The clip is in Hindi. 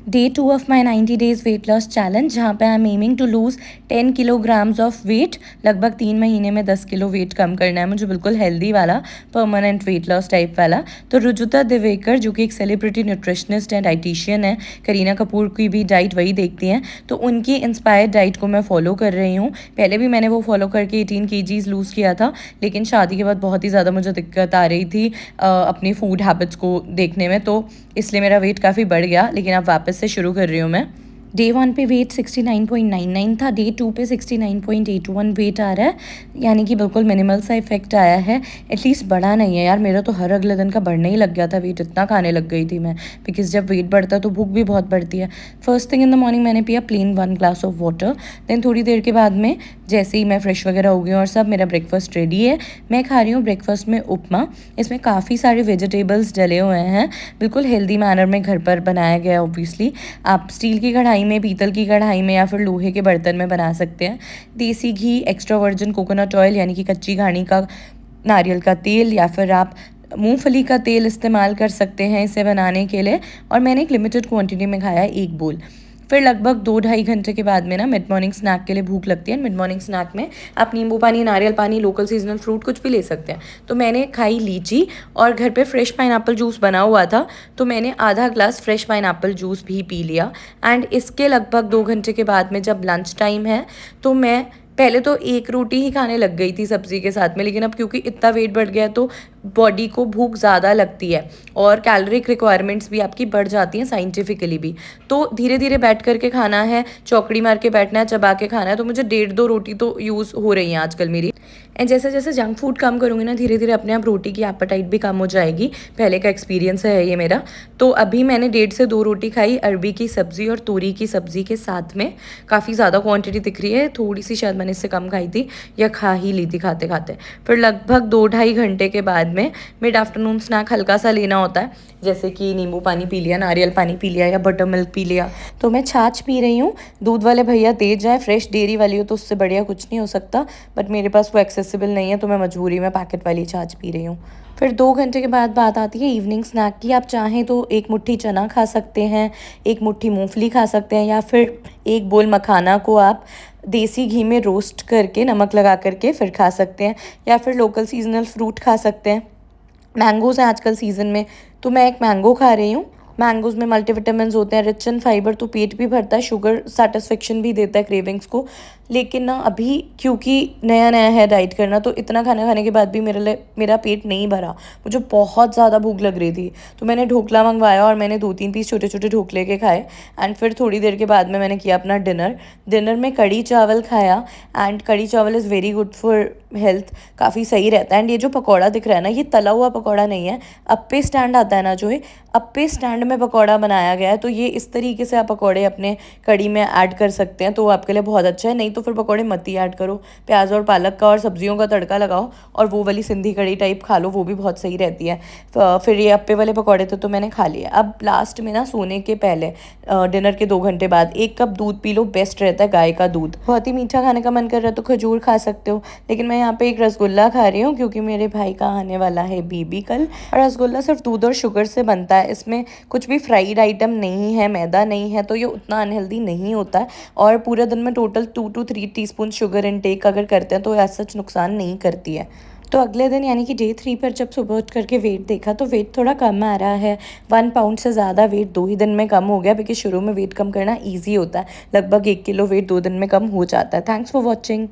Day 2 of my 90 days weight loss challenge, जहाँ पे I am aiming to lose 10 kilograms of weight. लगभग 3 महीने में 10 किलो वेट कम करना है मुझे, बिल्कुल हेल्दी वाला, परमानेंट वेट लॉस टाइप वाला। तो रुजुता दिवेकर, जो कि एक सेलिब्रिटी न्यूट्रिशनिस्ट एंड डाइटिशियन है, करीना कपूर की भी डाइट वही देखती हैं, तो उनकी इंस्पायर्ड डाइट को मैं फॉलो कर रही हूँ। पहले भी मैंने वो फॉलो करके 18 kgs लूज़ किया था, लेकिन शादी के बाद बहुत ही ज़्यादा मुझे दिक्कत आ रही थी अपनी फूड हैबिट्स को देखने में, तो इसलिए मेरा वेट काफ़ी बढ़ गया। लेकिन अब वापस से शुरू कर रही हूँ मैं। डे 1 पे वेट 69.99 था, डे 2 पे 69.81 वेट आ रहा है, यानी कि बिल्कुल मिनिमल सा इफेक्ट आया है। एटलीस्ट बढ़ा नहीं है यार, मेरा तो हर अगले दिन का बढ़ने ही लग गया था वेट, इतना खाने लग गई थी मैं, बिकॉज जब वेट बढ़ता है तो भूख भी बहुत बढ़ती है। First thing in the morning मैंने पिया plain 1 glass of water. Then थोड़ी देर के बाद में जैसे ही मैं फ्रेश वगैरह हो गई और सब, मेरा ब्रेकफास्ट रेडी है। मैं खा रही हूँ ब्रेकफास्ट में उपमा। इसमें काफ़ी सारे वेजिटेबल्स डले हुए हैं, बिल्कुल हेल्दी मैनर में घर पर बनाया गया है। ऑब्वियसली आप स्टील की कढ़ाई में, पीतल की कढ़ाई में या फिर लोहे के बर्तन में बना सकते हैं। देसी घी, एक्स्ट्रा वर्जिन कोकोनट ऑयल यानी कि कच्ची घानी का नारियल का तेल, या फिर आप मूंगफली का तेल इस्तेमाल कर सकते हैं इसे बनाने के लिए। और मैंने एक लिमिटेड क्वांटिटी में खाया है, 1 बोल। फिर लगभग 2-2.5 घंटे के बाद में ना मिड मॉर्निंग स्नैक के लिए भूख लगती है। मिड मॉर्निंग स्नैक में आप नींबू पानी, नारियल पानी, लोकल सीजनल फ्रूट कुछ भी ले सकते हैं। तो मैंने खाई लीची, और घर पे फ्रेश पाइनएप्पल जूस बना हुआ था, तो मैंने आधा ग्लास फ्रेश पाइनएप्पल जूस भी पी लिया। एंड इसके लगभग 2 घंटे के बाद में जब लंच टाइम है, तो मैं पहले तो 1 रोटी ही खाने लग गई थी सब्ज़ी के साथ में, लेकिन अब क्योंकि इतना वेट बढ़ गया है तो बॉडी को भूख ज़्यादा लगती है और कैलोरिक रिक्वायरमेंट्स भी आपकी बढ़ जाती हैं साइंटिफिकली भी। तो धीरे धीरे बैठ करके खाना है, चौकड़ी मार के बैठना है, चबा के खाना है। तो मुझे 1.5-2 रोटी तो यूज़ हो रही हैं आजकल मेरी। एंड जैसे जैसे जंक फूड कम करूँगी ना, धीरे धीरे अपने आप रोटी की एपेटाइट भी कम हो जाएगी। पहले का एक्सपीरियंस है ये मेरा। तो अभी मैंने 1.5 से 2 रोटी खाई, अरबी की सब्ज़ी और तोरी की सब्ज़ी के साथ में। काफ़ी ज़्यादा क्वांटिटी दिख रही है, थोड़ी सी शायद मैंने इससे कम खाई थी या खा ही ली थी खाते खाते। फिर लगभग 2-2.5 घंटे के बाद में मिड आफ्टरनून स्नैक हल्का सा लेना होता है, जैसे कि नींबू पानी पी लिया, नारियल पानी पी लिया या बटर मिल्क पी लिया। तो मैं छाछ पी रही हूँ। दूध वाले भैया दे जाए, फ्रेश डेयरी वाली हो तो उससे बढ़िया कुछ नहीं हो सकता, बट मेरे पास वो एक्सेसिबल नहीं है, तो मैं मजबूरी में पैकेट वाली छाछ पी रही हूँ। फिर 2 घंटे के बाद बात आती है इवनिंग स्नैक की। आप चाहें तो 1 मुट्ठी चना खा सकते हैं, 1 मुट्ठी मूंगफली खा सकते हैं, या फिर 1 बोल मखाना को आप देसी घी में रोस्ट करके नमक लगा करके फिर खा सकते हैं, या फिर लोकल सीजनल फ्रूट खा सकते हैं। मैंगोज़ हैं आजकल सीज़न में, तो मैं एक मैंगो खा रही हूँ। मैंगोज़ में मल्टीविटामिन्स होते हैं, रिच इन फाइबर, तो पेट भी भरता है, शुगर सेटिस्फेक्शन भी देता है क्रेविंग्स को। लेकिन ना अभी क्योंकि नया नया है डाइट करना, तो इतना खाना खाने के बाद भी मेरा पेट नहीं भरा। मुझे बहुत ज़्यादा भूख लग रही थी, तो मैंने ढोकला मंगवाया और मैंने 2-3 पीस छोटे छोटे ढोकले के खाए। एंड फिर थोड़ी देर के बाद में मैंने किया अपना डिनर में कढ़ी चावल खाया। एंड कढ़ी चावल is very good for health, काफ़ी सही रहता है। एंड ये जो पकौड़ा दिख रहा है ना, ये तला हुआ पकौड़ा नहीं है, अप्पे स्टैंड आता है ना जो है, अप्पे स्टैंड में पकौड़ा बनाया गया है। तो ये इस तरीके से आप पकौड़े अपने कढ़ी में ऐड कर सकते हैं, तो वो आपके लिए बहुत अच्छा है। नहीं तो फिर पकौड़े मत ही ऐड करो, प्याज और पालक का और सब्जियों का तड़का लगाओ और वो वाली सिंधी कढ़ी टाइप खा लो, वो भी बहुत सही रहती है। फिर ये अप्पे वाले पकौड़े थे तो मैंने खा लिए। अब लास्ट में ना, सोने के पहले डिनर के 2 घंटे बाद 1 कप दूध पी लो, बेस्ट रहता है गाय का दूध। बहुत ही मीठा खाने का मन कर रहा है तो खजूर खा सकते हो, लेकिन मैं यहाँ पे एक रसगुल्ला खा रही हूँ क्योंकि मेरे भाई का आने वाला है बेबी कल। और रसगुल्ला सिर्फ दूध और शुगर से बनता है, इसमें कुछ भी फ्राइड आइटम नहीं है, मैदा नहीं है, तो ये उतना अनहेल्दी नहीं होता है। और पूरे दिन में total 2 to 3 teaspoon sugar intake अगर करते हैं तो एज सच नुकसान नहीं करती है। तो अगले दिन यानी कि डे 3 पर जब सुबह उठ करके वेट देखा तो वेट थोड़ा कम आ रहा है। 1 पाउंड से ज़्यादा वेट 2 ही दिन में कम हो गया, बिकॉज शुरू में वेट कम करना ईजी होता है। लगभग 1 किलो वेट 2 दिन में कम हो जाता है। Thanks for watching.